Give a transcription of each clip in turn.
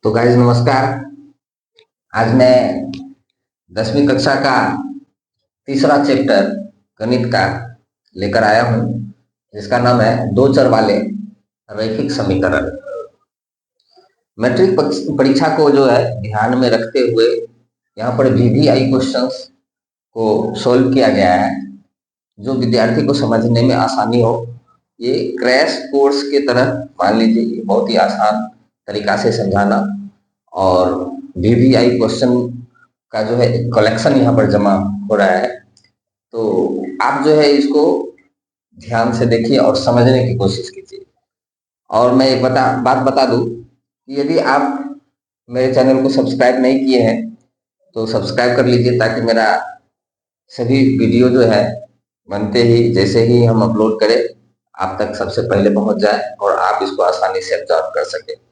तो गाइस नमस्कार। आज मैं 10वीं कक्षा का तीसरा चैप्टर गणित का लेकर आया हूँ, जिसका नाम है दो चर वाले रैखिक समीकरण। मैट्रिक परीक्षा को जो है ध्यान में रखते हुए यहाँ पर वीवीआई क्वेश्चंस को सोल्व किया गया है, जो विद्यार्थी को समझने में आसानी हो। ये क्रैश कोर्स की तरह मान लीजिए, बहुत ही आसान तरीका से समझाना, और वीवीआई क्वेश्चन का जो है कलेक्शन यहाँ पर जमा हो रहा है। तो आप जो है इसको ध्यान से देखिए और समझने की कोशिश कीजिए। और मैं एक बात बता दूं कि यदि आप मेरे चैनल को सब्सक्राइब नहीं किए हैं तो सब्सक्राइब कर लीजिए, ताकि मेरा सभी वीडियो जो है बनते ही जैसे ही हम अपलोड करें आप तक सबसे पहले पहुंच जाए और आप इसको आसानी से ऑब्जर्व कर सके।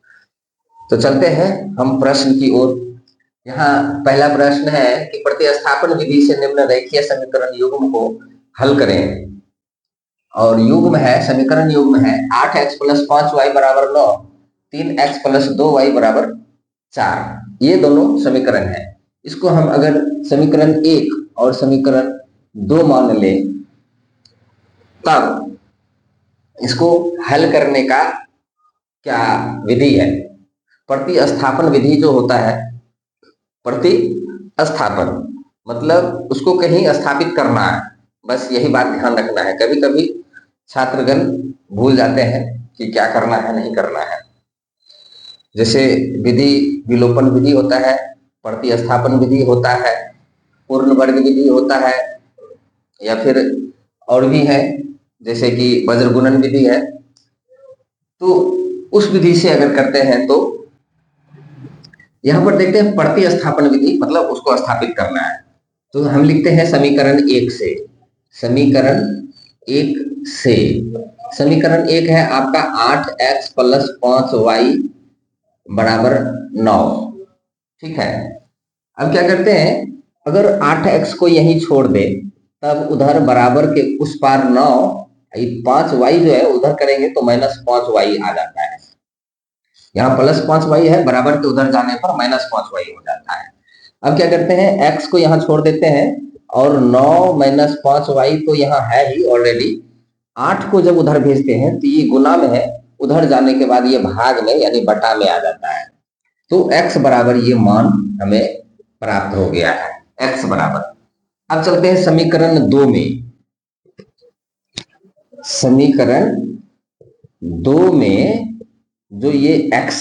तो चलते हैं हम प्रश्न की ओर। यहाँ पहला प्रश्न है कि प्रतिस्थापन विधि से निम्न रेखीय समीकरण युग्म को हल करें। और युग्म है, समीकरण युग्म है 8x + 5y = 9, 3x + 2y = 4। ये दोनों समीकरण है। इसको हम अगर समीकरण 1 और समीकरण 2 मान ले, तब इसको हल करने का क्या विधि है। प्रतिस्थापन विधि जो होता है, प्रतिस्थापन मतलब उसको कहीं स्थापित करना है, बस यही बात ध्यान रखना है। कभी कभी छात्रगण भूल जाते हैं कि क्या करना है नहीं करना है। जैसे विधि विलोपन विधि होता है, प्रतिस्थापन विधि होता है, पूर्ण वर्ग विधि होता है, या फिर और भी है जैसे कि वज्रगुणन विधि है। तो उस विधि से अगर करते हैं तो यहाँ पर देखते हैं प्रतिस्थापन विधि मतलब उसको स्थापित करना है। तो हम लिखते हैं समीकरण 1 से। समीकरण 1 से समीकरण 1 है आपका 8x + 5y = 9। ठीक है। अब क्या करते हैं, अगर 8x को यहीं छोड़ दे तब उधर बराबर के उस पार 9, 5y जो है उधर करेंगे तो -5y आ जाता है। यहाँ +5y है, बराबर के उधर जाने पर -5y हो जाता है। अब क्या करते हैं, x को यहाँ छोड़ देते हैं और 9 - 5y तो यहाँ है ही ऑलरेडी। 8 को जब उधर भेजते हैं तो ये गुना में है, उधर जाने के बाद ये भाग में यानी बटा में आ जाता है। तो x बराबर ये मान हमें प्राप्त हो गया है, x बराबर। अब चलते हैं समीकरण 2 में। समीकरण 2 में जो ये x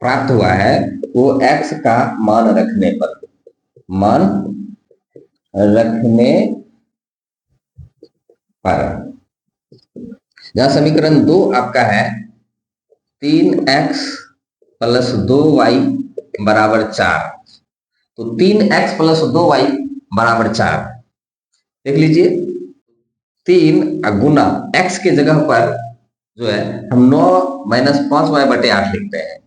प्राप्त हुआ है वो x का मान रखने पर जहां समीकरण 2 आपका है 3x + 2y = 4। तो 3x + 2y = 4 देख लीजिए। 3 गुना x के जगह पर जो है हम 9 - 5y/8 लिखते हैं।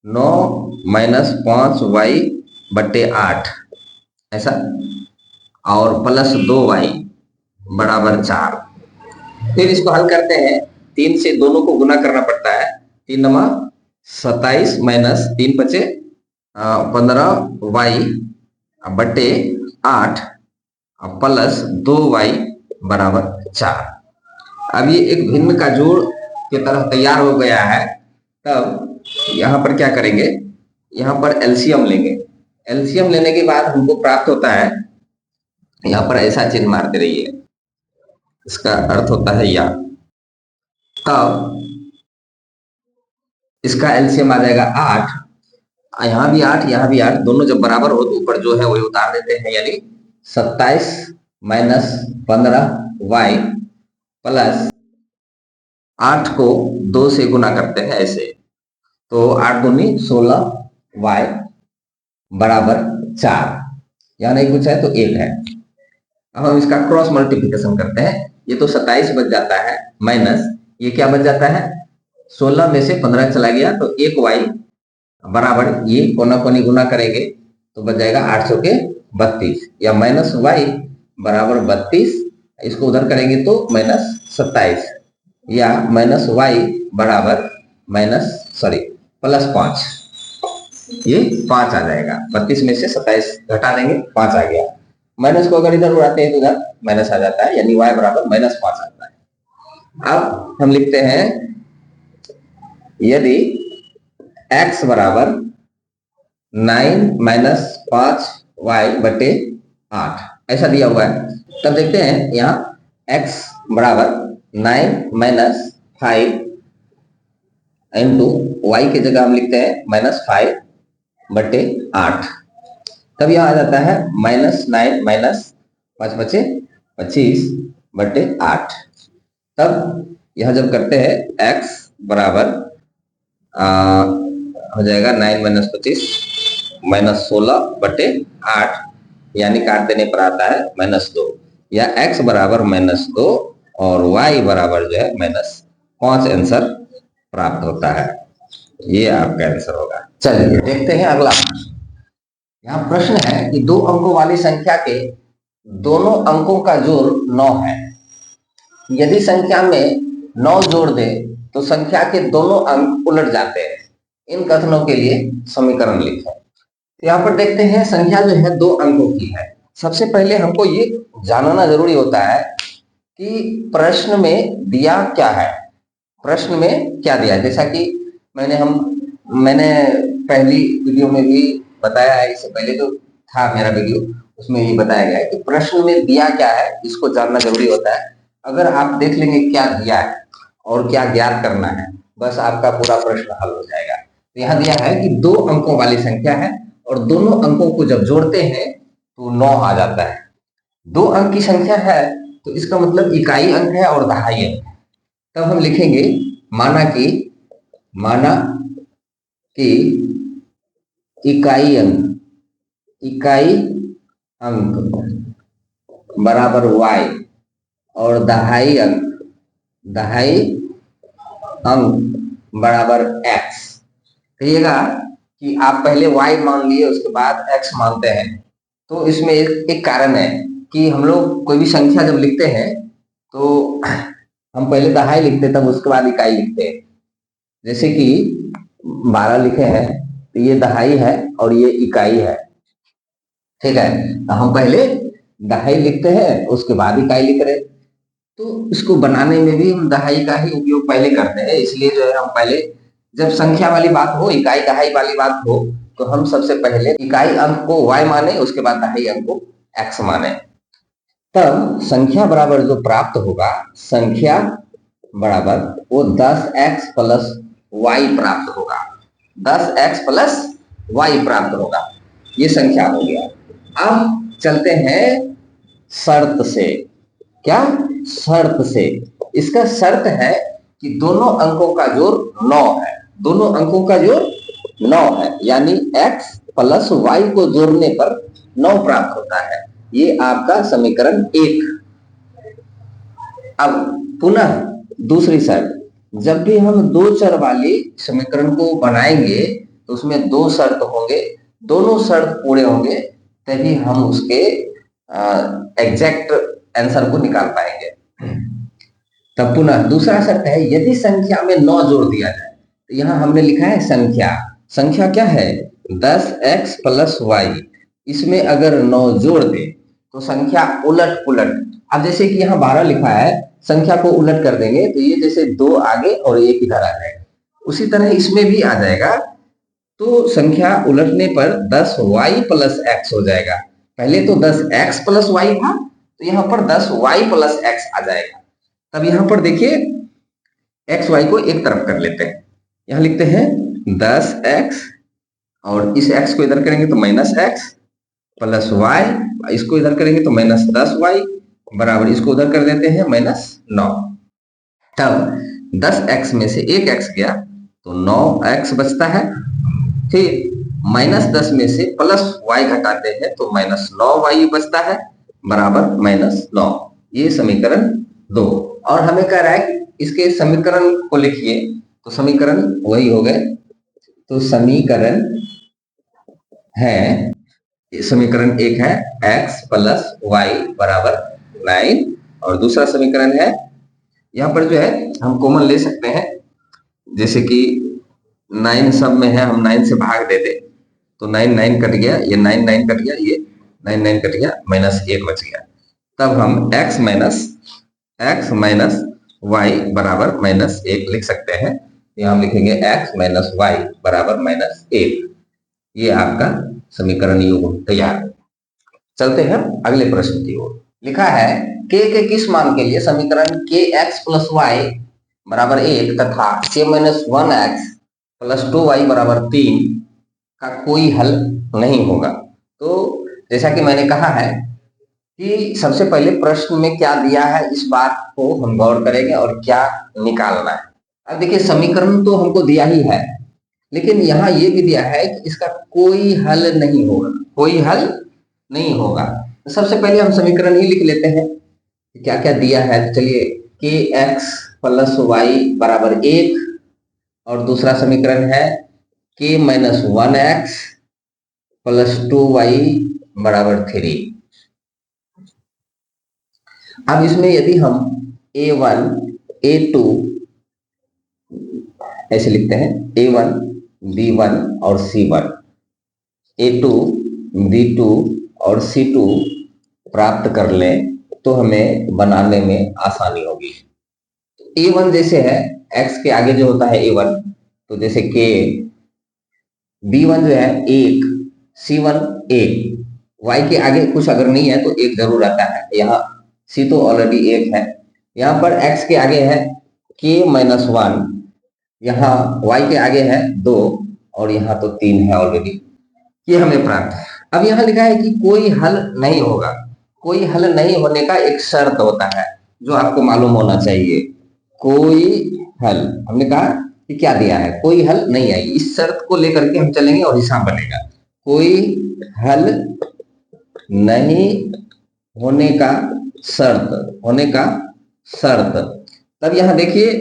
9 - 5y/8 ऐसा, और +2y = 4। फिर इसको हल करते हैं, 3 से दोनों को गुना करना पड़ता है। 3 × 27 - 3 × 5 = 15y/8 +2y = 4। अब ये एक भिन्न का जोड़ की तरह तैयार हो गया है। तब यहाँ पर क्या करेंगे, यहाँ पर एलसीएम लेंगे। एलसीएम लेने के बाद हमको प्राप्त होता है, यहाँ पर ऐसा चिन्ह मारते रहिए, इसका अर्थ होता है या। तब इसका एलसीएम आ जाएगा 8, यहाँ भी 8 यहाँ भी 8, दोनों जब बराबर हो तो ऊपर जो है वही उतार देते हैं, यानी 27 - 15y +8 को 2 से गुना करते हैं ऐसे, तो 8 दूनी 16y = 4। यहाँ नहीं कुछ है तो 1 है। अब हम इसका क्रॉस मल्टीप्लिकेशन करते हैं। ये तो 27 बच जाता है, माइनस ये क्या बच जाता है, 16 में से 15 चला गया तो 1y बराबर, ये कोना कोनी गुना करेंगे तो बच जाएगा 832, या -y = 32, इसको उधर करेंगे तो -27, या -y = +5। ये 5 आ जाएगा। 32 में से 27 घटा देंगे, 5 आ गया। माइनस को अगर इधर उड़ाते हैं तो इधर माइनस आ जाता है, यानी y बराबर -5 आता है। अब हम लिखते हैं यदि x बराबर 9 - 5y/8 ऐसा दिया हुआ है, तब देखते हैं यहाँ x बराबर 9 - 5 इंटू वाई की जगह हम लिखते हैं -5/8। तब यह आ जाता है -9 - 5 बचे 25/8। तब यह जब करते हैं x बराबर हो जाएगा 9 - 25 -16/8, यानी काट देने पर आता है -2, या x बराबर -2 और y बराबर जो है -5 आंसर प्राप्त होता है। ये आपका आंसर होगा। चलिए देखते हैं अगला प्रश्न। यहाँ प्रश्न है कि 2 अंकों वाली संख्या के दोनों अंकों का जोड़ 9 है। यदि संख्या में 9 जोड़ दे तो संख्या के दोनों अंक उलट जाते हैं। इन कथनों के लिए समीकरण लिखें। यहाँ पर देखते हैं संख्या जो है 2 अंकों की है। सबसे पहले हमको ये जानना जरूरी होता है कि प्रश्न में दिया क्या है, प्रश्न में क्या दिया है। जैसा कि मैंने पहली वीडियो में भी बताया है, इससे पहले जो था मेरा वीडियो उसमें ये बताया गया है कि प्रश्न में दिया क्या है, इसको जानना जरूरी होता है। अगर आप देख लेंगे क्या दिया है और क्या ज्ञात करना है, बस आपका पूरा प्रश्न हल हो जाएगा। तो यहाँ दिया है कि 2 अंकों वाली संख्या है और दोनों अंकों को जब जोड़ते हैं तो 9 आ जाता है। 2 अंक की संख्या है तो इसका मतलब इकाई अंक है और दहाई अंक है। तब हम लिखेंगे माना कि इकाई अंक बराबर y और दहाई अंक बराबर x। कहिएगा कि आप पहले y मान लिए उसके बाद x मानते हैं, तो इसमें एक कारण है कि हम लोग कोई भी संख्या जब लिखते हैं तो हम पहले दहाई लिखते तब उसके बाद इकाई लिखते हैं। जैसे कि 12 लिखे हैं तो ये दहाई है और ये इकाई है, ठीक है। तो हम पहले दहाई लिखते हैं उसके बाद इकाई लिख रहे, तो इसको बनाने में भी हम दहाई का ही उपयोग पहले करते हैं। इसलिए जो है हम पहले जब संख्या वाली बात हो, इकाई दहाई वाली बात हो, तो हम सबसे पहले इकाई अंक को y माने, उसके बाद दहाई अंक को x माने। तब संख्या बराबर जो प्राप्त होगा, संख्या बराबर वो 10x प्लस y प्राप्त होगा। 10x प्लस y प्राप्त होगा, ये संख्या हो गया। अब चलते हैं शर्त से। क्या शर्त से? इसका शर्त है कि दोनों अंकों का जोड़ 9 है। दोनों अंकों का जोड़ 9 है, यानी x प्लस y को जोड़ने पर 9 प्राप्त होता है। ये आपका समीकरण 1। अब पुनः दूसरी शर्त, जब भी हम 2 चर वाली समीकरण को बनाएंगे तो उसमें 2 शर्त होंगे, दोनों शर्त पूरे होंगे तभी हम उसके एग्जैक्ट आंसर को निकाल पाएंगे। तब पुनः दूसरा शर्त है, यदि संख्या में 9 जोड़ दिया जाए, तो यहाँ हमने लिखा है संख्या क्या है 10x प्लस y, इसमें अगर 9 जोड़ दे तो संख्या उलट पुलट। अब जैसे कि यहाँ 12 लिखा है, संख्या को उलट कर देंगे तो ये जैसे 2 आगे और 1 इधर आ जाएगा, उसी तरह इसमें भी आ जाएगा। तो संख्या उलटने पर 10y प्लस x हो जाएगा। पहले तो 10x प्लस y था, तो यहाँ पर 10y प्लस x आ जाएगा। तब यहाँ पर देखिए x y को एक तरफ कर लेते हैं, यहाँ लिखते हैं 10x और इस x को इधर करेंगे तो -x प्लस y, इसको इधर करेंगे तो -10y बराबर, इसको उधर कर देते हैं -9। तब 10x में से एक x गया तो 9x बचता है। फिर -10 में से प्लस y घटाते हैं तो -9y बचता है बराबर -9। ये समीकरण 2। और हमें कह रहा है कि इसके समीकरण को लिखिए, तो समीकरण वही हो गए। तो समीकरण है, समीकरण 1 है x प्लस वाई बराबर 9, और दूसरा समीकरण है, यहाँ पर जो है हम कॉमन ले सकते हैं, जैसे कि 9 सब में है, हम 9 से भाग दे दे तो 9 कट गया, ये 9 कट गया, ये 9 कट गया, -1 बच गया। तब हम x माइनस वाई बराबर -1 लिख सकते हैं। यहाँ हम लिखेंगे x माइनस वाई बराबर -1। ये आपका समीकरण युग्म तैयार। चलते हैं अगले प्रश्न की ओर। लिखा है k के किस मान के लिए समीकरण kx प्लस वाई बराबर 1 तथा k minus 1x plus 2y बराबर 3 का कोई हल नहीं होगा। तो जैसा कि मैंने कहा है कि सबसे पहले प्रश्न में क्या दिया है इस बात को हम गौर करेंगे और क्या निकालना है। अब देखिए समीकरण तो हमको दिया ही है, लेकिन यहाँ ये भी दिया है कि इसका कोई हल नहीं होगा, कोई हल नहीं होगा। तो सबसे पहले हम समीकरण ही लिख लेते हैं क्या क्या दिया है। तो चलिए kx प्लस वाई बराबर 1 और दूसरा समीकरण है k minus 1x plus 2y बराबर 3। अब इसमें यदि हम a1 a2 ऐसे लिखते हैं, a1 b1 और c1, a2 b2 और c2 प्राप्त कर लें तो हमें बनाने में आसानी होगी। a1 जैसे है x के आगे जो होता है a1, तो जैसे k, b1 जो है 1, c1 1, y के आगे कुछ अगर नहीं है तो 1 जरूर आता है। यहाँ c तो ऑलरेडी 1 है, यहाँ पर x के आगे है k माइनस 1, यहाँ y के आगे है 2 और यहाँ तो 3 है ऑलरेडी। ये हमें प्राप्त है। अब यहाँ लिखा है कि कोई हल नहीं होगा। कोई हल नहीं होने का एक शर्त होता है जो आपको मालूम होना चाहिए। कोई हल, हमने कहा कि क्या दिया है, कोई हल नहीं आएगी। इस शर्त को लेकर के हम चलेंगे और हिसाब बनेगा। कोई हल नहीं होने का शर्त। तब यहाँ देखिए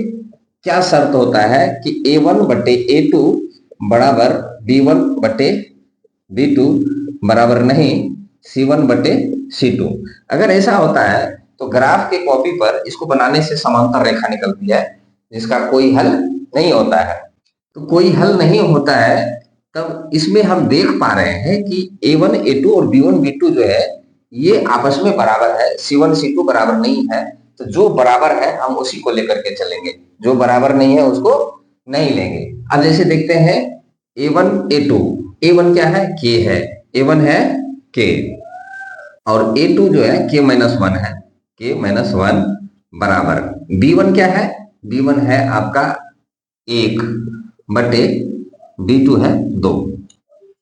क्या शर्त होता है कि a1 बटे a2 बराबर b1 बटे b2 बराबर नहीं c1 बटे c2। अगर ऐसा होता है तो ग्राफ के कॉपी पर इसको बनाने से समांतर रेखा निकलती है जिसका कोई हल नहीं होता है। तो कोई हल नहीं होता है तब इसमें हम देख पा रहे हैं कि a1 a2 और b1 b2 जो है ये आपस में बराबर है, c1 c2 बराबर नहीं है। तो जो बराबर है हम उसी को लेकर के चलेंगे, जो बराबर नहीं है उसको नहीं लेंगे। अब जैसे देखते हैं a1 a2, a1 क्या है, k है, a1 है k और a2 जो है k माइनस 1 है, k माइनस 1 बराबर b1 क्या है, b1 है आपका 1 बटे b2 है 2।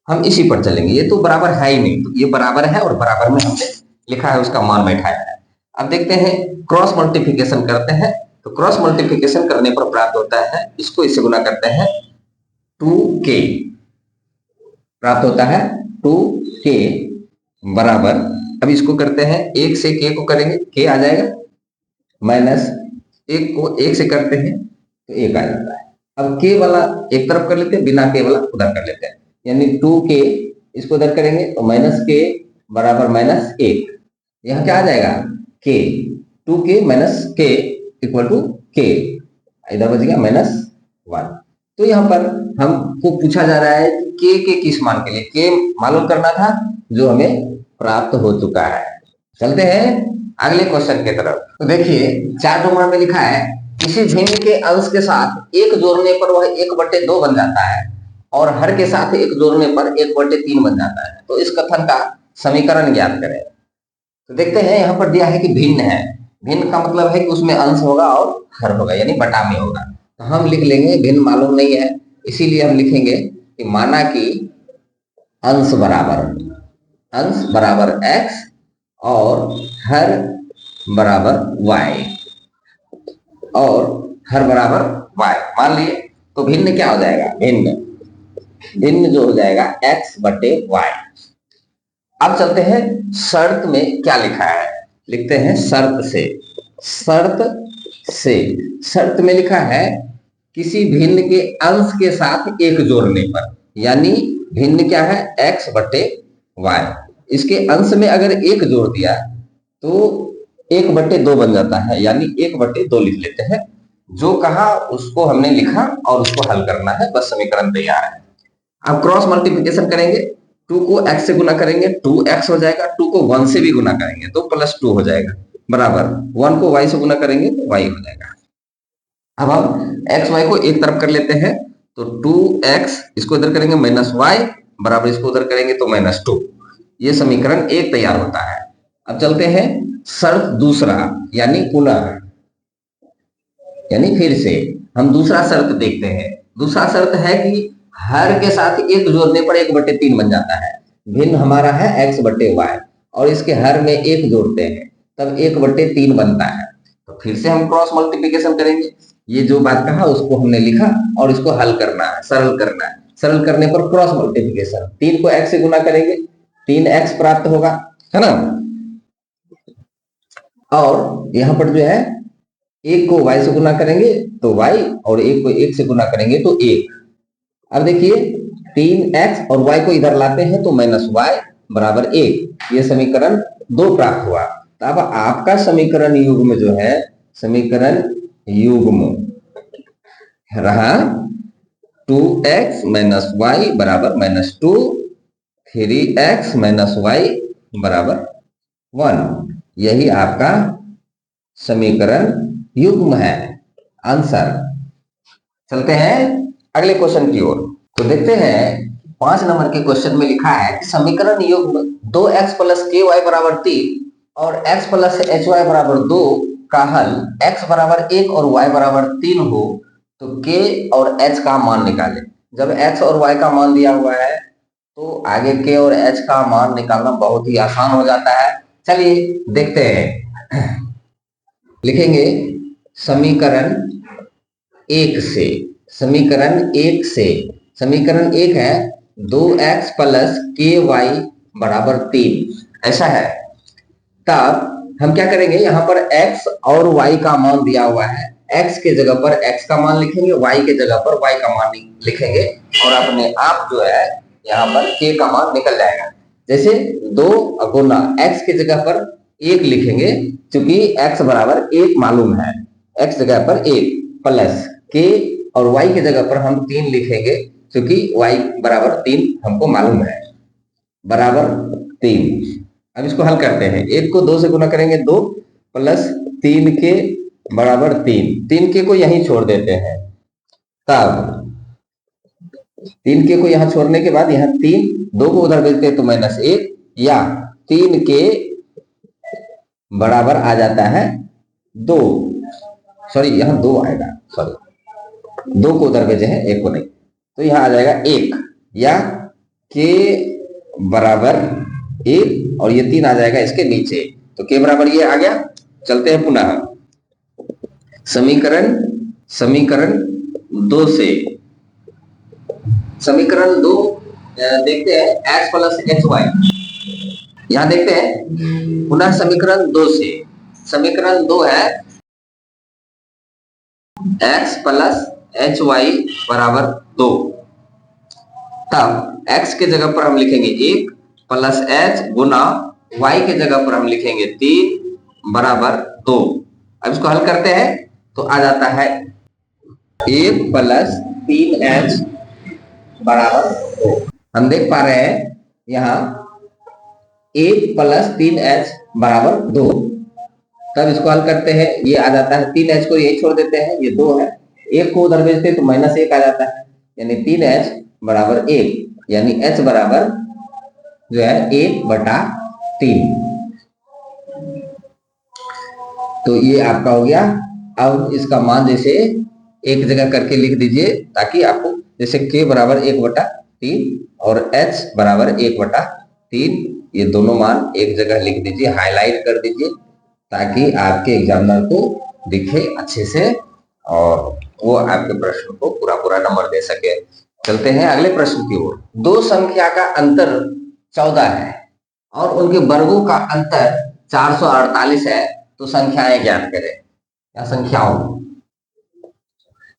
हम इसी पर चलेंगे, ये तो बराबर है ही नहीं, तो ये बराबर है और बराबर में हमने लिखा है उसका मान बैठाया है। अब देखते हैं क्रॉस मल्टीप्लिकेशन करते हैं। तो क्रॉस मल्टीप्लिकेशन करने पर प्राप्त होता है, इसको इससे गुना करते हैं 2k प्राप्त होता है, 2k बराबर, अब इसको करते हैं 1 से k को करेंगे k आ जाएगा, माइनस 1 को 1 से करते हैं तो 1 आ जाता है। अब k वाला एक तरफ कर लेते हैं, बिना k वाला उधर कर लेते हैं, यानी 2k इसको उधर करेंगे तो माइनस k बराबर -1। यहाँ क्या आ जाएगा k, 2k minus k equal to k, इधर बच गया -1। तो यहाँ पर हमको पूछा जा रहा है कि k के किस मान के लिए, k मालूम करना था जो हमें प्राप्त हो चुका है। चलते हैं अगले क्वेश्चन की तरफ। तो देखिए 4 नंबर में लिखा है किसी भिन्न के अंश के साथ 1 जोड़ने पर वह 1/2 बन जाता है और हर के साथ 1 जोड़ने पर 1/3 बन जाता है। तो इस कथन का समीकरण ज्ञात करें। तो देखते हैं यहाँ पर दिया है कि भिन्न है, भिन्न का मतलब है कि उसमें अंश होगा और हर होगा, यानी बटा में होगा। तो हम लिख लेंगे भिन्न मालूम नहीं है, इसीलिए हम लिखेंगे कि माना कि अंश बराबर x और हर बराबर y और हर बराबर y मान लिए। तो भिन्न क्या हो जाएगा, भिन्न जो हो जाएगा x बटे y। अब चलते हैं शर्त में क्या लिखा है, लिखते हैं शर्त में लिखा है किसी भिन्न के अंश के साथ 1 जोड़ने पर, यानी भिन्न क्या है x बटे y, इसके अंश में अगर 1 जोड़ दिया तो 1/2 बन जाता है, यानी 1/2 लिख लेते हैं। जो कहा उसको हमने लिखा और उसको हल करना है, बस समीकरण तैयार है। अब क्रॉस मल्टीप्लिकेशन करेंगे, 2 को x से गुना करेंगे 2x हो जाएगा, 2 को 1 से भी गुना करेंगे तो +2 हो जाएगा, बराबर 1 को y से गुना करेंगे तो y हो जाएगा। अब हम x y को एक तरफ कर लेते हैं, तो 2x इसको इधर करेंगे -y बराबर इसको उधर करेंगे तो -2, ये समीकरण 1 तैयार होता है। अब चलते हैं शर्त दूसरा, यानी पुनः, यानी फिर से हम दूसरा शर्त देखते हैं। दूसरा शर्त है कि हर के साथ एक जोड़ने पर 1/3 बन जाता है। भिन्न हमारा है x/y और इसके हर में एक जोड़ते हैं तब 1/3 बनता है। तो फिर से हम क्रॉस मल्टीप्लिकेशन करेंगे, ये जो बात कहा उसको हमने लिखा और इसको हल करना है, सरल करना है। सरल करने पर क्रॉस मल्टीप्लिकेशन, 3 को x से गुना करेंगे 3x प्राप्त होगा, है ना। और यहाँ पर जो है 1 को y से गुना करेंगे तो y और 1 को 1 से गुना करेंगे तो 1। अब देखिए 3x और y को इधर लाते हैं तो -y बराबर 1, ये समीकरण 2 प्राप्त हुआ। तो अब आपका समीकरण युग्म जो है, समीकरण युग्म रहा 2x - y बराबर -2, 3x - y बराबर 1, यही आपका समीकरण युग्म है, आंसर। चलते हैं अगले क्वेश्चन की ओर। तो देखते हैं 5 नंबर के क्वेश्चन में लिखा है कि समीकरण युग्म 2x + ky बराबर 3 और x + hy बराबर 2 का हल x बराबर 1 और y बराबर 3 हो तो k और h का मान निकालें। जब x और y का मान दिया हुआ है तो आगे k और h का मान निकालना बहुत ही आसान हो जाता है। चलिए देखते हैं। लिखेंगे समीकरण 1 से, समीकरण 1 से, समीकरण 1 है 2x + ky बराबर 3, ऐसा है। तब हम क्या करेंगे, यहाँ पर x और y का मान दिया हुआ है, x के जगह पर x का मान लिखेंगे, y के जगह पर y का मान लिखेंगे और अपने आप जो है यहाँ पर k का मान निकल जाएगा। जैसे 2 गुना x के जगह पर 1 लिखेंगे क्योंकि x बराबर 1 मालूम है, x जगह पर 1 प्लस k और y की जगह पर हम 3 लिखेंगे क्योंकि y बराबर 3 हमको मालूम है, बराबर 3। अब इसको हल करते हैं, 1 को 2 से गुना करेंगे 2 प्लस 3 के बराबर 3 के को यहीं छोड़ देते हैं। तब 3 के को यहां छोड़ने के बाद यहाँ 3, 2 को उधर भेजते हैं तो -1 या 3 के बराबर आ जाता है 2, सॉरी यहाँ 2 आएगा, सॉरी 2 को उधर भेजे हैं 1 को नहीं, तो यहाँ आ जाएगा 1 या k बराबर 1 और ये 3 आ जाएगा इसके नीचे, तो k बराबर ये आ गया। चलते हैं पुनः समीकरण 2 से, समीकरण 2 देखते हैं x + hy, यहां देखते हैं पुनः समीकरण 2 से, समीकरण 2 है x + hy बराबर 2। तब x के जगह पर हम लिखेंगे 1 प्लस h गुना y के जगह पर हम लिखेंगे 3 बराबर 2। अब इसको हल करते हैं तो आ जाता है 1 + 3h बराबर 2। हम देख पा रहे हैं यहाँ 1 + 3h बराबर 2। तब इसको हल करते हैं, ये आ जाता है 3h को यही छोड़ देते हैं, ये 2 है, 1 को उधर भेजते हैं तो -1 आ जाता है, यानी 3h बराबर 1, यानी h बराबर जो है 1/3। तो ये आपका हो गया। अब इसका मान जैसे एक जगह करके लिख दीजिए ताकि आपको, जैसे k बराबर 1/3 और h बराबर 1/3, ये दोनों मान एक जगह लिख दीजिए, हाईलाइट कर दीजिए ताकि आपके एग्जामिनर को दिखे अच्छे से और वो आपके प्रश्न को पूरा नंबर दे सके। चलते हैं अगले प्रश्न की ओर। दो संख्या का अंतर 14 है और उनके वर्गों का अंतर 448 है, तो संख्याएं ज्ञात करें। या संख्याओं,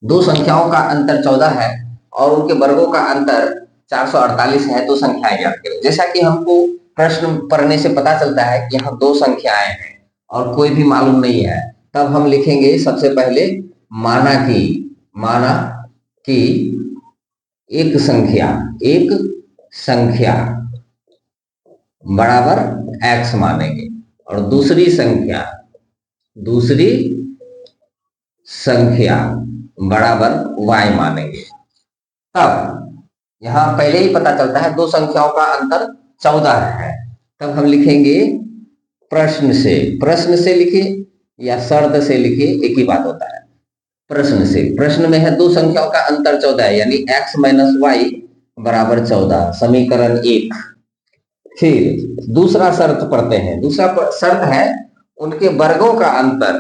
दो संख्याओं का अंतर 14 है और उनके वर्गों का अंतर 448 है, तो संख्याएं ज्ञात करें। जैसा कि हमको प्रश्न पढ़ने से पता चलता है कि यहाँ दो संख्याएं हैं और कोई भी मालूम नहीं है, तब हम लिखेंगे सबसे पहले माना कि एक संख्या बराबर x मानेंगे और दूसरी संख्या बराबर y मानेंगे। तब यहां पहले ही पता चलता है दो संख्याओं का अंतर 14 है। तब हम लिखेंगे प्रश्न से लिखे या शर्त से लिखे, एक ही बात होता है। प्रश्न में है दो संख्याओं का अंतर 14 है, यानी x माइनस वाई बराबर 14, समीकरण 1। फिर दूसरा शर्त पढ़ते हैं। दूसरा शर्त है उनके वर्गों का अंतर,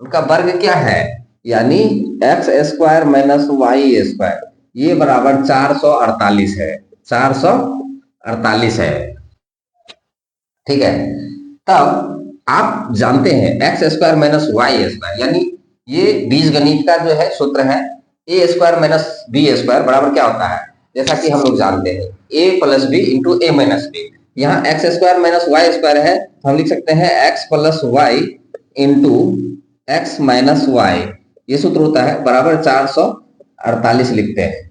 उनका वर्ग क्या है, यानी X square minus Y square, ये बराबर 448 है। 448 है, ठीक है। तब आप जानते हैं X square minus Y square, यानी ये बीजगणित का जो है सूत्र है, A square minus B square बराबर क्या होता है, जैसा कि हम लोग जानते हैं A plus B into A minus B. यहाँ X square minus Y square है, तो हम लिख सकते हैं X plus Y into X minus Y, ये सूत्र होता है, बराबर 448 लिखते हैं।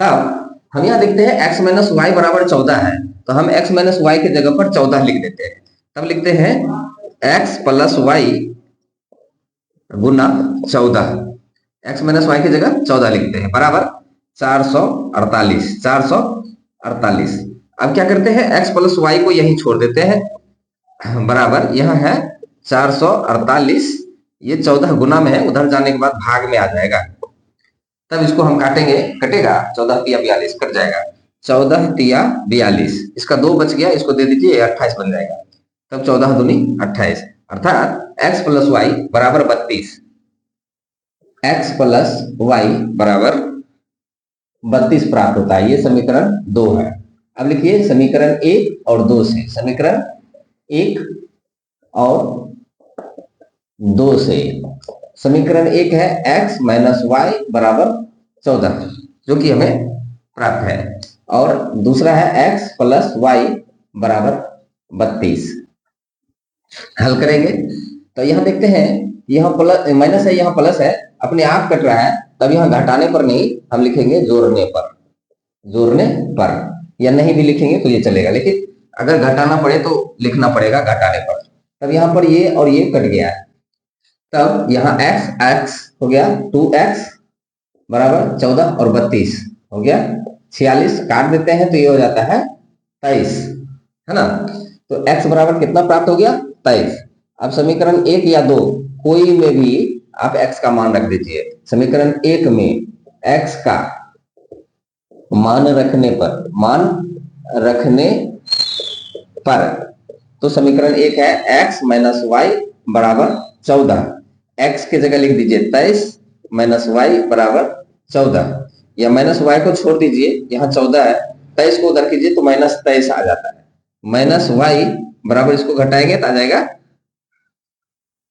तब हम यहाँ देखते हैं x माइनस वाई बराबर 14 है, तो हम x माइनस वाई की जगह पर 14 लिख देते हैं। तब लिखते हैं x प्लस वाई गुना 14, x माइनस वाई की जगह 14 लिखते हैं, बराबर 448। अब क्या करते हैं, x प्लस वाई को यहीं छोड़ देते हैं, बराबर यहाँ है 448, ये 14 गुना में है, उधर जाने के बाद भाग में आ जाएगा। तब इसको हम काटेंगे, कटेगा 14 तिया 42, कट जाएगा 14 तिया 42, इसका 2 बच गया, इसको दे दीजिए 28 बन जाएगा। तब 14 दूनी 28, अर्थात x प्लस वाई बराबर 32, x प्लस वाई बराबर 32 प्राप्त होता है। ये समीकरण 2 है। अब लिखिए समीकरण 1 और 2 से, समीकरण 1 और 2 से। समीकरण 1 है x माइनस वाई बराबर 14, जो कि हमें प्राप्त है, और दूसरा है x प्लस वाई बराबर 32। हल करेंगे तो यहां देखते हैं, यहां प्लस माइनस है, यहां प्लस है, अपने आप कट रहा है, तब यहां घटाने पर नहीं, हम लिखेंगे जोड़ने पर, या नहीं भी लिखेंगे तो ये चलेगा, लेकिन अगर घटाना पड़े तो लिखना पड़ेगा घटाने पर। तब यहां पर ये और ये कट गया है, तब यहाँ x हो गया 2x बराबर 14 और 32 हो गया 46, काट देते हैं तो ये हो जाता है 23, है ना। तो x बराबर कितना प्राप्त हो गया, 23। अब समीकरण 1 या 2 कोई में भी आप x का मान रख दीजिए। समीकरण 1 में x का मान रखने पर तो समीकरण 1 है x माइनस वाई बराबर 14, x की जगह लिख दीजिए 23 माइनस वाई बराबर 14, या माइनस वाई को छोड़ दीजिए, यहाँ 14 है, 23 को उधर कीजिए तो माइनस 23 आ जाता है। माइनस वाई बराबर, इसको घटाएंगे तो आ जाएगा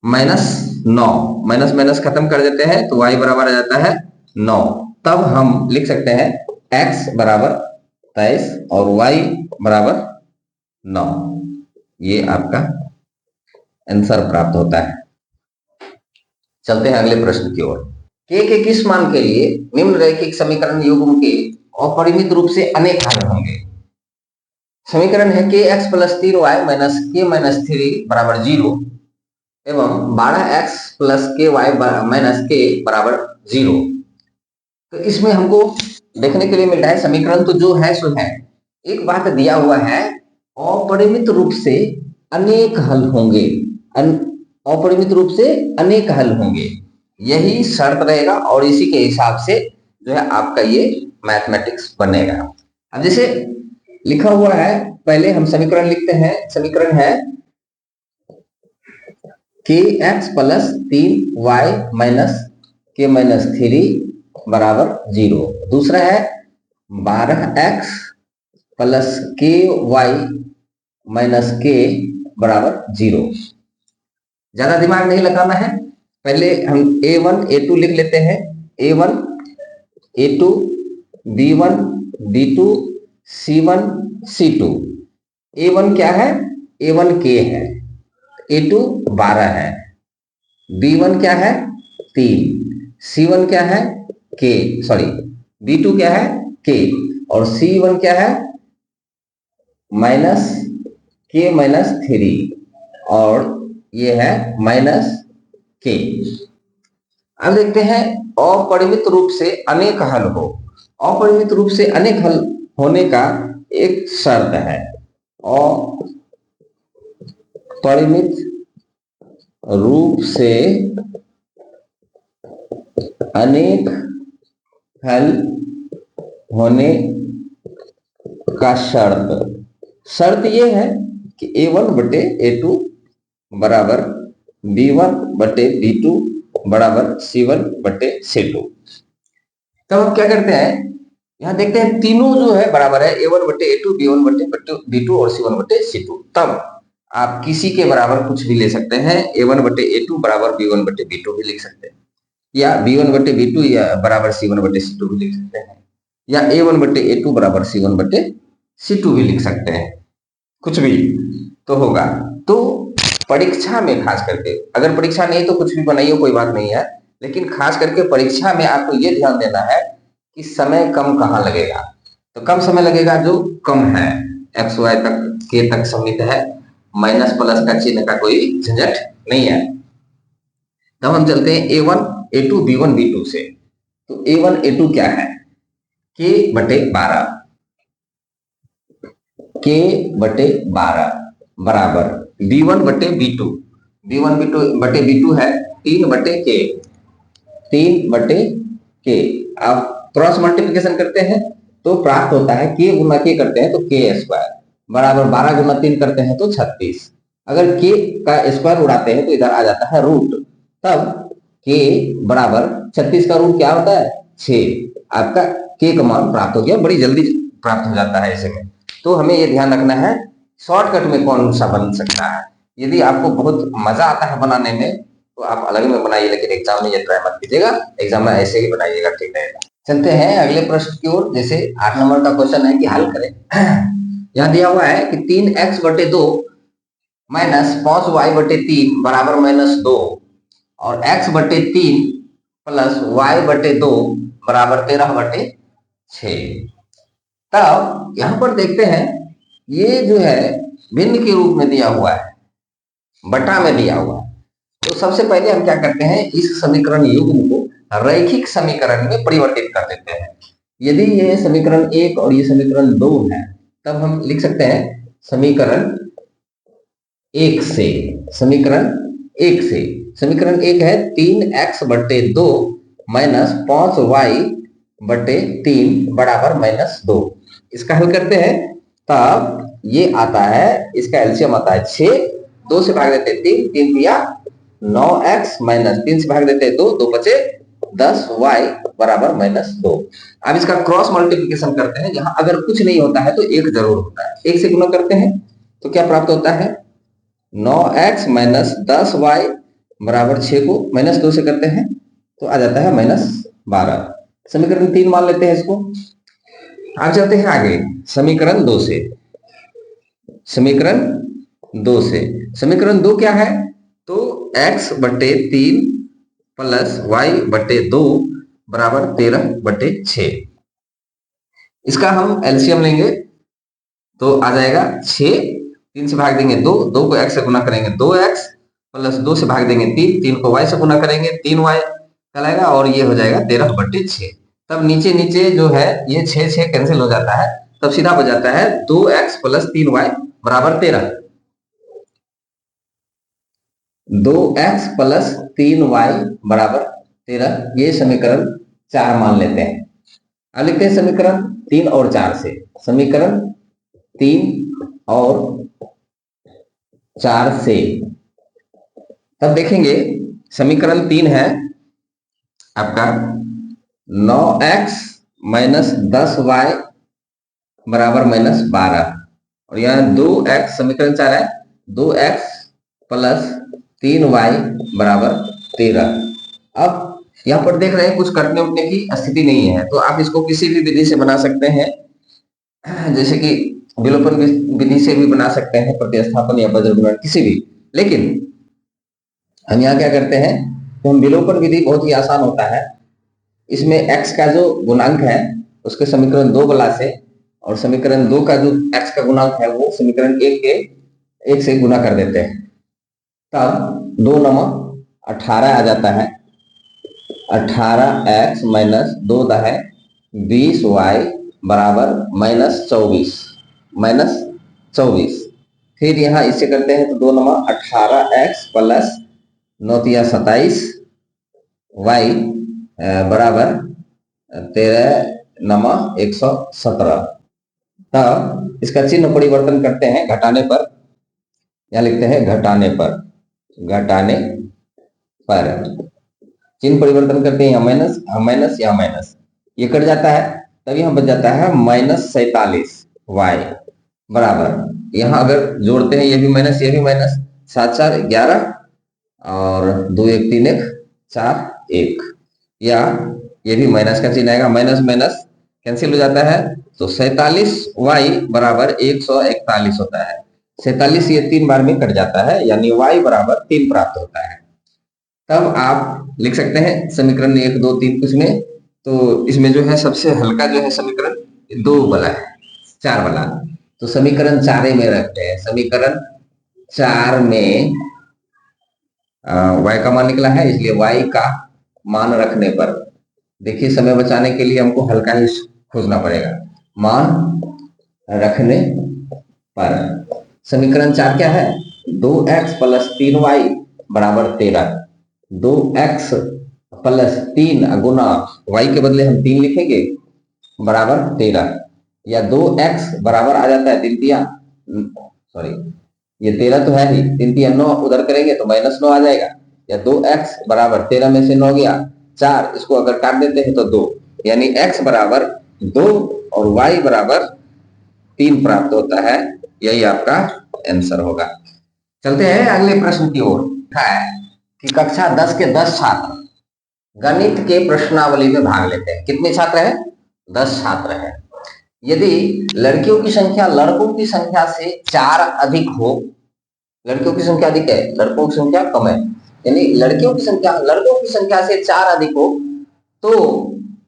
-9, माइनस माइनस खत्म कर देते हैं तो y बराबर आ जाता है 9। तब हम लिख सकते हैं x बराबर 23 और y बराबर 9, ये आपका आंसर प्राप्त होता है। चलते हैं अगले प्रश्न की ओर। के किस मान के लिए निम्न रैखिक समीकरण युग्म के अपरिमित रूप से अनेक हल होंगे। समीकरण है के एक्स प्लस 3y माइनस के माइनस 3 बराबर 0 एवं 12x प्लस के वाई माइनस के बराबर 0। तो इसमें हमको देखने के लिए मिल रहा है समीकरण तो जो है सो है, एक बात दिया हुआ है अपरिमित रूप से अनेक हल होंगे, अपरिमित रूप से अनेक हल होंगे, यही शर्त रहेगा और इसी के हिसाब से जो है आपका ये मैथमेटिक्स बनेगा। अब जैसे लिखा हुआ है, पहले हम समीकरण लिखते हैं। समीकरण है के एक्स प्लस 3y माइनस के माइनस 3 बराबर 0। दूसरा है 12x प्लस के वाई माइनस के बराबर 0। ज्यादा दिमाग नहीं लगाना है, पहले हम a1 a2 लिख लेते हैं। a1 a2 b1 b2 c1 c2। a1 क्या है, a1 k है, a2 12 है, b1 क्या है 3, c1 क्या है k, b2 क्या है के, और C1 क्या है, माइनस के माइनस 3, और ये है माइनस के। अब देखते हैं अपरिमित रूप से अनेक हल हो। अपरिमित रूप से अनेक हल होने का एक शर्त है, अपरिमित रूप से अनेक हल होने का शर्त यह है कि A1 बटे A2 बराबर B1 बटे B2 बराबर C1 बटे C2। तब हम क्या करते हैं, यहां देखते हैं तीनों जो है बराबर है, A1 बटे A2, B1 बटे B2 और C1 बटे C2। तब आप किसी के बराबर कुछ भी ले सकते हैं, A1 बटे A2 बराबर B1 बटे B2 भी लिख सकते हैं, या B1 बटे B2 या बराबर C1 बटे C2 भी लिख सकते हैं, या A1 बटे A2 बराबर C1 बटे C2 भी लिख सकते हैं, कुछ भी तो होगा। तो परीक्षा में खास करके, अगर परीक्षा नहीं तो कुछ भी बनाइए, कोई बात नहीं है, लेकिन खास करके परीक्षा में आपको ये ध्यान देना है कि समय कम कहाँ लगेगा। तो कम समय लगेगा जो कम है, एक्स वाई तक के तक समित है, माइनस प्लस का चिन्ह का कोई झंझट नहीं है। तब हम चलते हैं A1 A2 B1 B2 से। तो A1 A2 क्या है, के बटे 12, के बटे 12 बराबर B1 बटे B2, B1 बटे B2 है 3 बटे के, 3 बटे के। आप क्रॉस मल्टीप्लिकेशन करते हैं तो प्राप्त होता है, के गुना के करते हैं तो के स्क्वायर बराबर 12 गुना 3 करते हैं तो 36। अगर के का स्क्वायर उड़ाते हैं तो इधर आ जाता है रूट, तब के बराबर 36 का रूट क्या होता है 6। आपका के का मान प्राप्त हो गया, बड़ी जल्दी प्राप्त हो जाता है ऐसे में। तो हमें ये ध्यान रखना है शॉर्टकट में कौन सा बन सकता है। यदि आपको बहुत मजा आता है बनाने में तो आप अलग में बनाइए, लेकिन एग्जाम में ये ट्राई मत कीजिएगा, एग्जाम में ऐसे ही बनाइएगा, ठीक रहेगा। चलते हैं अगले प्रश्न की ओर। जैसे 8 नंबर का क्वेश्चन है कि हल करें। यहाँ दिया हुआ है कि 3x बटे 2 माइनस 5y बटे 3 बराबर -2, और x बटे 3 प्लस y बटे 2 बराबर 13 बटे 6। तब यहां पर देखते हैं ये जो है भिन्न के रूप में दिया हुआ है, बटा में दिया हुआ है। तो सबसे पहले हम क्या करते हैं, इस समीकरण युग्म को रैखिक समीकरण में परिवर्तित कर देते हैं। यदि ये समीकरण 1 और ये समीकरण 2 है, तब हम लिख सकते हैं समीकरण 1 से। समीकरण 1 से, समीकरण 1 है 3x बटे 2 माइनस 5y बटे 3 बराबर -2। इसका हल करते हैं, तब ये आता है, इसका एलसीएम आता है 6, 2 से भाग देते 3, 3 दिया 9x माइनस 3 से भाग देते 2, 2 बचे 10y बराबर -2। अब इसका क्रॉस मल्टीप्लिकेशन करते हैं, जहां अगर कुछ नहीं होता है तो 1 जरूर होता है। 1 से गुना करते हैं तो क्या प्राप्त होता है, 9x माइनस 10y बराबर 6 को -2 से करते हैं तो आ जाता है -12। समीकरण 3 मान लेते हैं इसको। अब चलते हैं आगे समीकरण 2 से। समीकरण 2 से, समीकरण 2 क्या है, तो x बटे 3 प्लस y बटे 2 बराबर 13 बटे 6। इसका हम एलसीएम लेंगे तो आ जाएगा 6, 3 से भाग देंगे 2, 2 को x से गुना करेंगे 2x प्लस 2 से भाग देंगे 3, 3 को y से गुना करेंगे 3y कहलाएगा, और ये हो जाएगा 13 बटे 6। तब नीचे नीचे जो है ये 6 कैंसिल हो जाता है, तब सीधा हो जाता है 2x प्लस 3y बराबर 13। 2x प्लस 3y बराबर 13, ये समीकरण 4 मान लेते हैं। अब लिखते हैं समीकरण 3 और 4 से। समीकरण 3 और 4 से, तब देखेंगे समीकरण 3 है आपका 9x माइनस 10y बराबर -12, और यहाँ 2x, समीकरण 4 है 2x प्लस 3y बराबर 13। अब यहाँ पर देख रहे हैं कुछ कटने उठने की स्थिति नहीं है, तो आप इसको किसी भी विधि से बना सकते हैं, जैसे कि विलोपन विधि से भी बना सकते हैं, प्रतिस्थापन या वज्र गुणन, किसी भी। लेकिन हम यहाँ क्या करते हैं, तो हम विलोपन विधि बहुत ही आसान होता है। इसमें x का जो गुणांक है उसके समीकरण 2 वाला से और समीकरण 2 का जो x का गुणांक है वो समीकरण 1 के 1 से गुना कर देते हैं, तब 2 नमक 18 आ जाता है। 18x माइनस 2 है 20y बराबर -24। फिर यहाँ इससे करते हैं तो 2 नमक 18x प्लस 9 तिया 27 y बराबर 13 नमा 117। तब इसका चिन्ह परिवर्तन करते हैं घटाने पर, यहाँ लिखते हैं घटाने पर चिन्ह परिवर्तन करते हैं, यहाँ माइनस यहाँ माइनस, ये कट जाता है, तब यहाँ बच जाता है -47y बराबर, यहाँ अगर जोड़ते हैं ये भी माइनस 7 4 11 और 2 1 3 1 4 1, या ये भी माइनस का चिन्ह आएगा, माइनस कैंसिल हो जाता है, तो 47y बराबर 141 होता है। 47 ये 3 बार में कट जाता है, यानी y बराबर 3 प्राप्त होता है। तब आप लिख सकते हैं समीकरण 1 2 3 कुछ में, तो इसमें जो है सबसे हल्का जो है समीकरण 2 वाला है, 4 वाला, तो समीकरण 4 में रखते हैं। समीकरण 4 में y का मान निकला है, इसलिए y का मान रखने पर, देखिए समय बचाने के लिए हमको हल्का ही खोजना पड़ेगा। मान रखने पर समीकरण 4 क्या है, 2x प्लस 3y बराबर 13। 2x प्लस 3 गुना y के बदले हम 3 लिखेंगे बराबर 13, या 2x बराबर आ जाता है 3 तिया, सॉरी ये 13 तो है ही, 3 तिया 9, उधर करेंगे तो -9 आ जाएगा, या 2x बराबर 13 में से 9 गया 4, इसको अगर काट देते हैं तो 2, यानी x बराबर 2 और y बराबर 3 प्राप्त होता है। यही आपका आंसर होगा। चलते हैं अगले प्रश्न की ओर। कि कक्षा 10 के 10 छात्र गणित के प्रश्नावली में भाग लेते हैं। कितने छात्र हैं? 10 छात्र हैं। यदि लड़कियों की संख्या लड़कों की संख्या से 4 अधिक हो, लड़कियों की संख्या अधिक है, लड़कों की संख्या कम है, यानी लड़कियों की संख्या लड़कों की संख्या से 4 अधिक हो, तो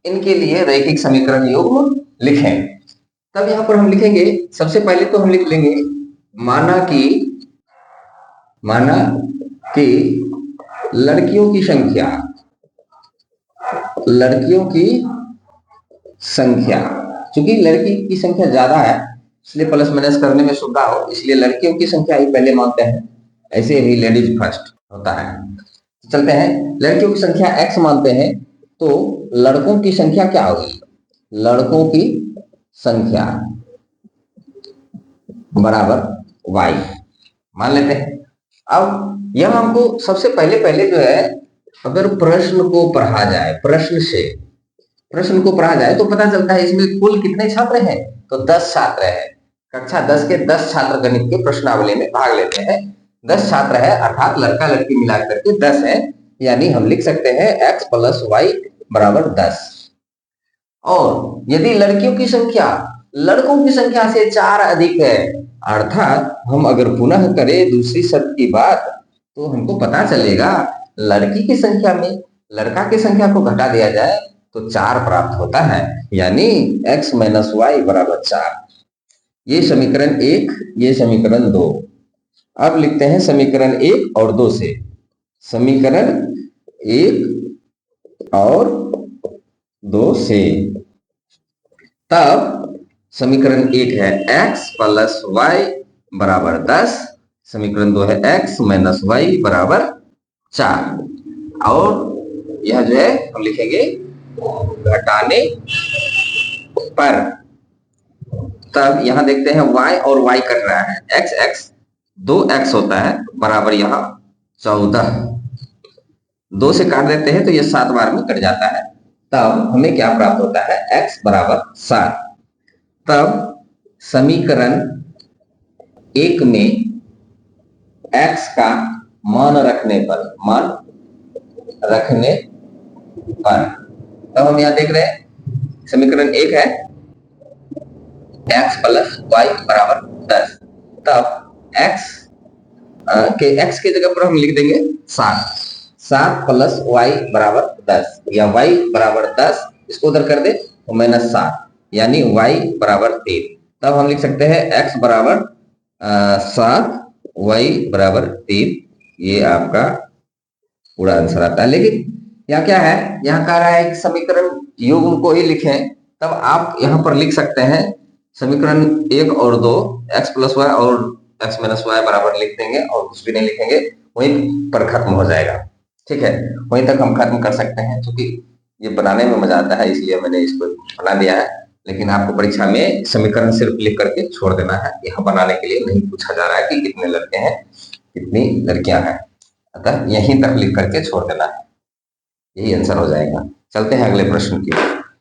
इनके लिए रैखिक समीकरण युग्म लिखें। तब यहां पर हम लिखेंगे, सबसे पहले तो हम लिख लेंगे माना कि लड़कियों की संख्या, चूंकि लड़की की संख्या ज्यादा है इसलिए प्लस माइनस करने में सुविधा हो, इसलिए लड़कियों की संख्या ही पहले मानते हैं, ऐसे भी लेडीज फर्स्ट होता है। चलते हैं, लड़कियों की संख्या x मानते हैं, तो लड़कों की संख्या क्या होगी? लड़कों की संख्या बराबर y मान लेते हैं। अब यह हमको सबसे पहले जो है, अगर प्रश्न को पढ़ा जाए, प्रश्न को पढ़ा जाए तो पता चलता है इसमें कुल कितने छात्र हैं, तो 10 छात्र हैं। कक्षा 10 के 10 छात्र गणित के प्रश्नावली में भाग लेते हैं। 10 छात्र है, अर्थात लड़का लड़की मिला करके 10 है, यानी हम लिख सकते हैं x प्लस वाई बराबर 10। और यदि लड़कियों की संख्या लड़कों की संख्या से 4 अधिक है, अर्थात हम अगर पुनः करें दूसरी शर्त की बात, तो हमको पता चलेगा लड़की की संख्या में लड़का की संख्या को घटा दिया जाए तो 4 प्राप्त होता है, यानी x माइनस वाई बराबर 4। ये समीकरण 1, ये समीकरण 2। अब लिखते हैं समीकरण 1 और 2 से। समीकरण 1 और 2 से, तब समीकरण 1 है x प्लस वाई बराबर 10, समीकरण 2 है x माइनस वाई बराबर 4, और यह जो है हम लिखेंगे घटाने पर। तब यहां देखते हैं y और y कट रहा है, x 2x होता है बराबर यहाँ 14, 2 से काट देते हैं तो ये 7 बार में कट जाता है। तब हमें क्या प्राप्त होता है, x बराबर 7। तब समीकरण 1 में x का मान रखने पर, तब हम यहां देख रहे हैं समीकरण 1 है x प्लस वाई बराबर 10। तब x के जगह पर हम लिख देंगे 7 प्लस वाई बराबर 10, या y बराबर 10, इसको उधर कर दे तो -7, यानी y बराबर 3। तब हम लिख सकते हैं x बराबर 7, y बराबर 3। ये आपका पूरा आंसर आता है। लेकिन यहाँ क्या है, यहाँ कह रहा है कि समीकरण युग्म को ही लिखें। तब आप यहाँ पर लिख सकते हैं समीकरण 1 और 2, x प्लस वाई और x माइनस वाई बराबर लिख देंगे और कुछ भी नहीं लिखेंगे, वहीं पर खत्म हो जाएगा। ठीक है, वहीं तक हम खत्म कर सकते हैं। क्योंकि ये बनाने में मजा आता है इसलिए मैंने इसको बना दिया है। लेकिन आपको परीक्षा में समीकरण सिर्फ लिख करके छोड़ देना है, यहाँ बनाने के लिए नहीं पूछा जा रहा है कि कितने लड़के हैं कितनी लड़कियां हैं, अतः यहीं तक लिख करके छोड़ देना है, यही आंसर हो जाएगा। चलते हैं अगले प्रश्न की।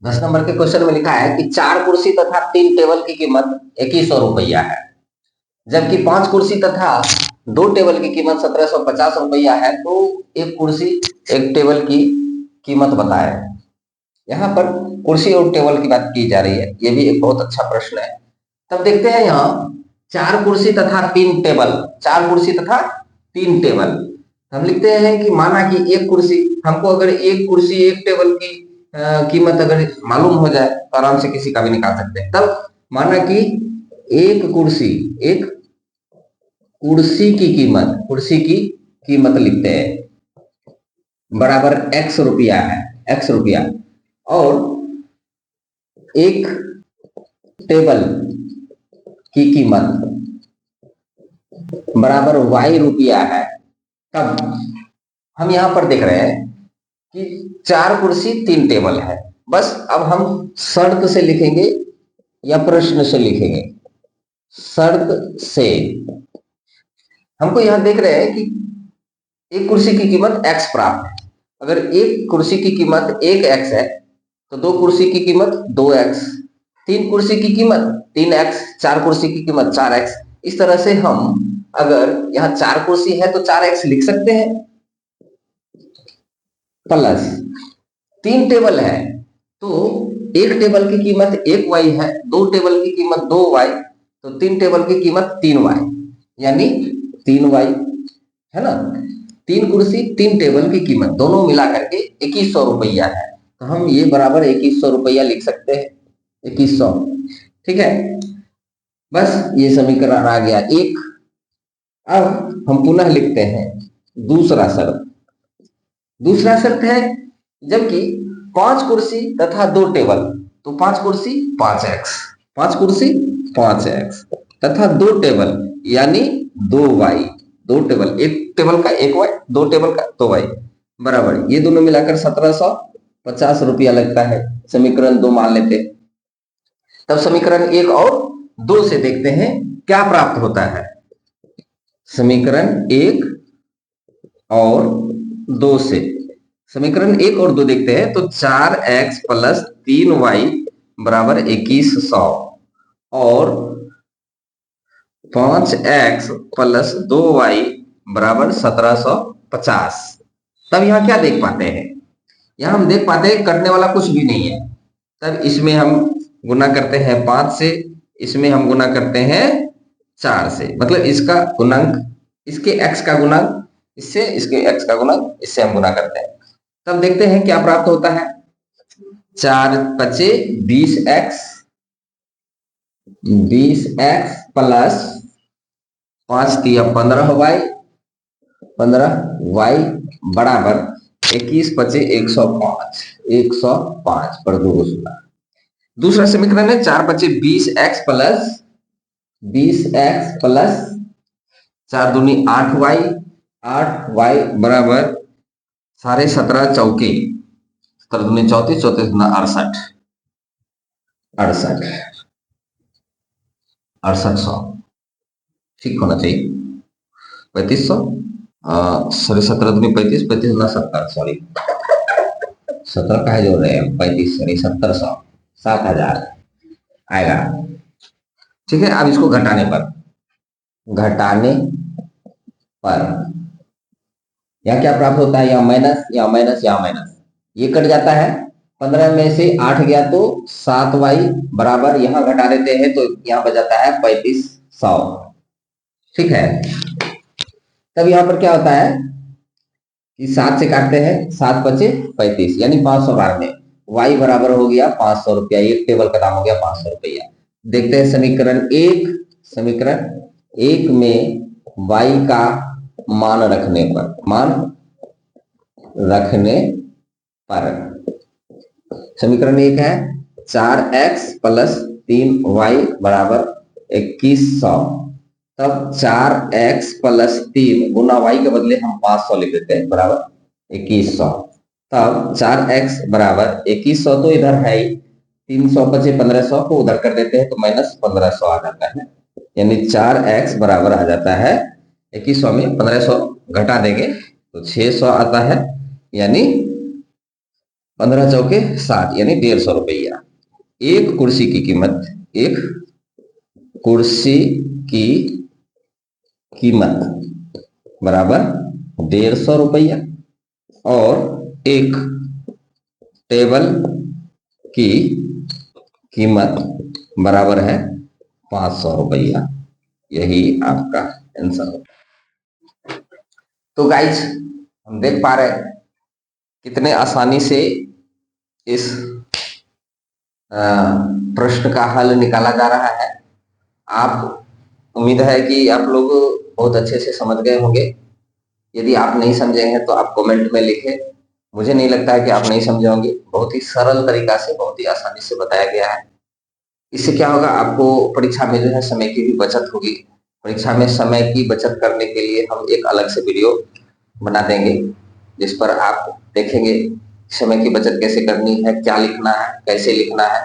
10 नंबर के क्वेश्चन में लिखा है कि 4 कुर्सी तथा 3 टेबल की कीमत 2100 रुपया है, जबकि 5 कुर्सी तथा 2 टेबल की कीमत 1750 रुपया है, तो एक कुर्सी एक टेबल की कीमत बताए। यहाँ पर कुर्सी और टेबल की बात की जा रही है, ये भी एक बहुत अच्छा प्रश्न है। तब देखते हैं यहाँ 4 कुर्सी तथा 3 टेबल, 4 कुर्सी तथा 3 टेबल। हम लिखते हैं कि माना कि एक कुर्सी, हमको अगर एक कुर्सी एक टेबल की कीमत अगर मालूम हो जाए तो आराम से किसी का भी निकाल सकते हैं। तब माना कि एक कुर्सी की कीमत लिखते हैं बराबर x रुपया है, x रुपया, और एक टेबल की कीमत बराबर y रुपया है। तब हम यहां पर देख रहे हैं कि 4 कुर्सी 3 टेबल है। बस अब हम शर्त से लिखेंगे या प्रश्न से लिखेंगे? शर्त से। हमको यहां देख रहे हैं कि एक कुर्सी की कीमत x प्राप्त है। अगर एक कुर्सी की कीमत 1x है तो 2 कुर्सी की कीमत 2x, 3 कुर्सी की कीमत 3x, 4 कुर्सी की कीमत 4x। इस तरह से हम अगर यहाँ 4 कुर्सी है तो 4x लिख सकते हैं, प्लस 3 टेबल है तो एक टेबल की कीमत 1y है, 2 टेबल की कीमत 2y, तो 3 टेबल की कीमत 3y, यानी 3y है ना। 3 कुर्सी 3 टेबल की कीमत दोनों मिला करके 2100 रुपया है, तो हम ये बराबर 2100 रुपया लिख सकते हैं, 2100। ठीक है, बस ये समीकरण आ गया एक। अब हम पुनः लिखते हैं दूसरा शर्त। दूसरा शर्त है जबकि 5 कुर्सी तथा 2 टेबल, तो 5 कुर्सी 5x, 5 कुर्सी 5x तथा 2 टेबल यानी 2y, 2 टेबल, एक टेबल का 1y, 2 टेबल का 2y बराबर, ये दोनों मिलाकर 1750 रुपया लगता है। समीकरण 2 मान लेते। तब समीकरण 1 और 2 से देखते हैं क्या प्राप्त होता है। समीकरण 1 और 2 से, समीकरण 1 और 2 देखते हैं तो 4x प्लस 3y बराबर 2100 और 5x प्लस 2y बराबर 1750। तब यहाँ क्या देख पाते हैं? यहाँ हम देख पाते हैं कटने वाला कुछ भी नहीं है। तब इसमें हम गुना करते हैं 5 से, इसमें हम गुना करते हैं 4 से, मतलब इसका गुणांक इसके x का गुणांक इससे, इसके x का गुणांक इससे हम गुना करते हैं। तब देखते हैं क्या प्राप्त होता है। 4 पचे 20x, 20x प्लस 5 तिया 15y, 15y बराबर 21 पचे 105, 105 पर 2 गुना। दूसरा समीकरण है 4 पचे 20x प्लस 4 दूनी 8y, 8y बराबर 17.5 चौके 17 दूनी 34, 34 दूना 68, 6800 ठीक होना चाहिए। 3500 17 दूनी 35, 35 दूना 70, सॉरी 17 का जोड़ रहे हैं 35, सॉरी 1700, 7000 आएगा। ठीक है, अब इसको घटाने पर यहाँ क्या प्राप्त होता है, यहाँ माइनस, यहाँ माइनस, यहाँ माइनस, ये कट जाता है। 15 में से 8 गया तो 7y बराबर, यहाँ घटा देते हैं तो यहाँ बच जाता है 3500। ठीक है, तब यहाँ पर क्या होता है कि 7 से काटते हैं, 7 बचे 35 यानी 500 बार में y बराबर हो गया 500 रुपया, एक टेबल का दाम हो गया 500 रुपया। देखते हैं समीकरण 1 में y का मान रखने पर समीकरण 1 है 4x प्लस 3y बराबर 2100। तब 4x प्लस 3 गुना y के बदले हम 500 लिख देते हैं बराबर 2100। तब 4x बराबर 2100 तो इधर है ही, 300 बचे 1500 को उधर कर देते हैं तो माइनस 1500 आ जाता है, यानी 4x बराबर आ जाता है 2100 में 1500 घटा देंगे तो 600 आता है, यानी 15 चौके 60, यानी 150 रुपया। एक कुर्सी की कीमत बराबर 150 रुपया और एक टेबल की कीमत बराबर है 500 रुपया। यही आपका आंसर है। तो गाइज हम देख पा रहे हैं कितने आसानी से इस प्रश्न का हल निकाला जा रहा है। आप उम्मीद है कि आप लोग बहुत अच्छे से समझ गए होंगे। यदि आप नहीं समझे हैं तो आप कमेंट में लिखें। मुझे नहीं लगता है कि आप नहीं समझे होंगे। बहुत ही सरल तरीका से, बहुत ही आसानी से बताया गया है। इससे क्या होगा, आपको परीक्षा में जो है समय की भी बचत होगी। परीक्षा में समय की बचत करने के लिए हम एक अलग से वीडियो बना देंगे जिस पर आप देखेंगे समय की बचत कैसे करनी है, क्या लिखना है, कैसे लिखना है।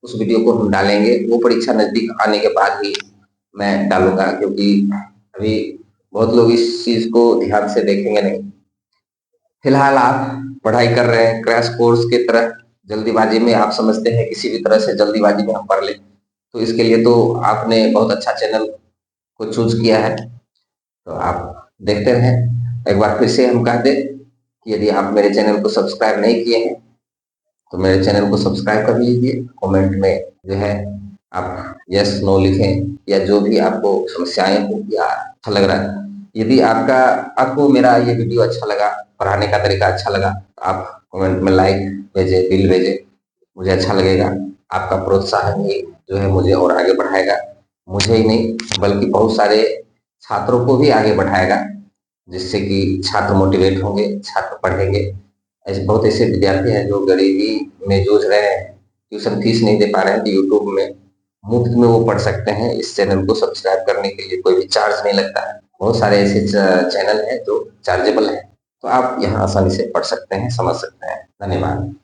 उस वीडियो को हम डालेंगे, वो परीक्षा नजदीक आने के बाद ही मैं डालूंगा, क्योंकि अभी बहुत लोग इस चीज को ध्यान से देखेंगे नहीं। फिलहाल आप पढ़ाई कर रहे हैं क्रैश कोर्स की तरह, जल्दीबाजी में आप समझते हैं किसी भी तरह से जल्दीबाजी में हम पढ़ लें, तो इसके लिए तो आपने बहुत अच्छा चैनल को चूज किया है। तो आप देखते रहें। एक बार फिर से हम कह दें कि यदि आप मेरे चैनल को सब्सक्राइब नहीं किए हैं तो मेरे चैनल को सब्सक्राइब कर लीजिए। कमेंट में जो है आप यस नो लिखें, या जो भी आपको समस्याएं हो या अच्छा लग रहा है। यदि आपको मेरा ये वीडियो अच्छा लगा, पढ़ाने का तरीका अच्छा लगा, तो आप कमेंट में लाइक भेजे, दिल भेजे, मुझे अच्छा लगेगा। आपका प्रोत्साहन ही जो है मुझे और आगे बढ़ाएगा। मुझे ही नहीं बल्कि बहुत सारे छात्रों को भी आगे बढ़ाएगा, जिससे कि छात्र मोटिवेट होंगे, छात्र पढ़ेंगे। ऐसे बहुत ऐसे विद्यार्थी हैं जो गरीबी में जूझ रहे हैं, ट्यूशन फीस नहीं दे पा रहे हैं, तो यूट्यूब में मुफ्त में वो पढ़ सकते हैं। इस चैनल को सब्सक्राइब करने के लिए कोई भी चार्ज नहीं लगता है। बहुत सारे ऐसे चैनल हैं जो चार्जेबल हैं, तो आप यहाँ आसानी से पढ़ सकते हैं, समझ सकते हैं। धन्यवाद।